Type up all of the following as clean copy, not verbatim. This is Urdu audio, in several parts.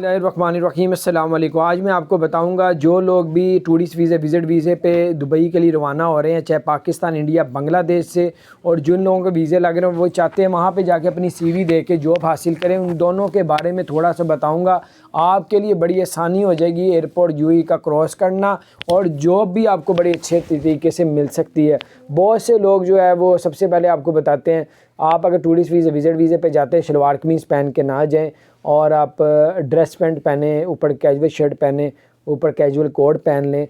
بسم اللہ الرحمن الرحیم، السلام علیکم۔ آج میں آپ کو بتاؤں گا جو لوگ بھی ٹورسٹ ویزے وزٹ ویزے پہ دبئی کے لیے روانہ ہو رہے ہیں، چاہے پاکستان، انڈیا، بنگلہ دیش سے، اور جن لوگوں کے ویزے لگ رہے ہیں وہ چاہتے ہیں وہاں پہ جا کے اپنی سی وی دے کے جاب حاصل کریں، ان دونوں کے بارے میں تھوڑا سا بتاؤں گا۔ آپ کے لیے بڑی آسانی ہو جائے گی ایئرپورٹ یو ای کا کراس کرنا، اور جاب بھی آپ کو بڑے اچھے طریقے سے مل سکتی ہے۔ بہت سے لوگ جو ہے وہ سب سے پہلے آپ کو بتاتے ہیں، آپ اگر ٹورسٹ ویزے وزٹ ویزے پہ جاتے ہیں شلوار قمیض پہن کے نہ جائیں، اور آپ ڈریس پینٹ پہنیں، اوپر کیجول شرٹ پہنیں، اوپر کیجول کوٹ پہن لیں۔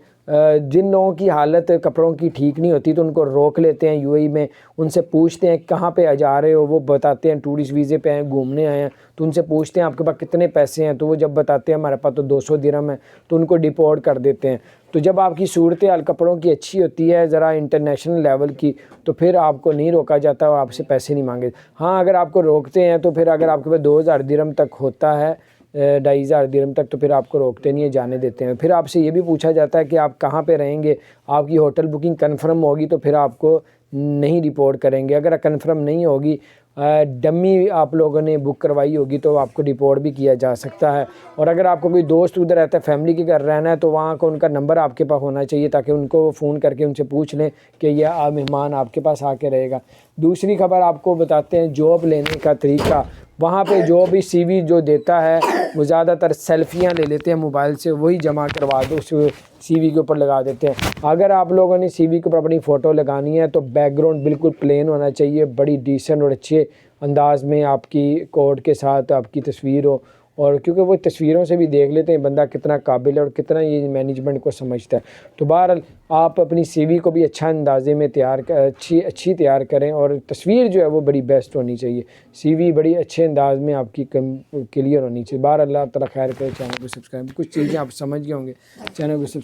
جن لوگوں کی حالت کپڑوں کی ٹھیک نہیں ہوتی تو ان کو روک لیتے ہیں یو اے ای میں، ان سے پوچھتے ہیں کہاں پہ جا رہے ہو، وہ بتاتے ہیں ٹورسٹ ویزے پہ ہیں، گھومنے آئے ہیں، تو ان سے پوچھتے ہیں آپ کے پاس کتنے پیسے ہیں، تو وہ جب بتاتے ہیں ہمارے پاس تو 200 درہم ہے، تو ان کو ڈیپورٹ کر دیتے ہیں۔ تو جب آپ کی صورتحال کپڑوں کی اچھی ہوتی ہے ذرا انٹرنیشنل لیول کی، تو پھر آپ کو نہیں روکا جاتا اور آپ سے پیسے نہیں مانگے۔ ہاں اگر آپ کو روکتے ہیں تو پھر اگر آپ کے پاس 2000 درہم تک ہوتا ہے، 2500 درہم تک، تو پھر آپ کو روکتے نہیں ہیں، جانے دیتے ہیں۔ پھر آپ سے یہ بھی پوچھا جاتا ہے کہ آپ کہاں پہ رہیں گے، آپ کی ہوٹل بکنگ کنفرم ہوگی تو پھر آپ کو نہیں ڈیپورٹ کریں گے، اگر کنفرم نہیں ہوگی، ڈمی آپ لوگوں نے بک کروائی ہوگی تو آپ کو ڈیپورٹ بھی کیا جا سکتا ہے۔ اور اگر آپ کو کوئی دوست ادھر رہتا ہے، فیملی کے گھر رہنا ہے، تو وہاں کو ان کا نمبر آپ کے پاس ہونا چاہیے تاکہ ان کو فون کر کے ان سے پوچھ لیں کہ یہ مہمان آپ کے پاس آ کے رہے گا۔ دوسری خبر آپ کو بتاتے ہیں جاب لینے کا طریقہ۔ وہاں پہ جو بھی سی وی جو دیتا ہے وہ زیادہ تر سیلفیاں لے لیتے ہیں موبائل سے، وہی جمع کروا دو، اس سی وی کے اوپر لگا دیتے ہیں۔ اگر آپ لوگوں نے سی وی کے اوپر اپنی فوٹو لگانی ہے تو بیک گراؤنڈ بالکل پلین ہونا چاہیے، بڑی ڈیسنٹ اور اچھے انداز میں آپ کی کوڈ کے ساتھ آپ کی تصویر ہو، اور کیونکہ وہ تصویروں سے بھی دیکھ لیتے ہیں بندہ کتنا قابل ہے اور کتنا یہ مینجمنٹ کو سمجھتا ہے۔ تو بہرحال آپ اپنی سی وی کو بھی اچھا اندازے میں اچھی تیار کریں، اور تصویر جو ہے وہ بڑی بیسٹ ہونی چاہیے، سی وی بڑی اچھے انداز میں آپ کی کلیئر ہونی چاہیے۔ بہرحال اللہ تعالیٰ خیر کرے۔ چینل کو سبسکرائب، کچھ چیزیں آپ سمجھ گئے ہوں گے، چینل کو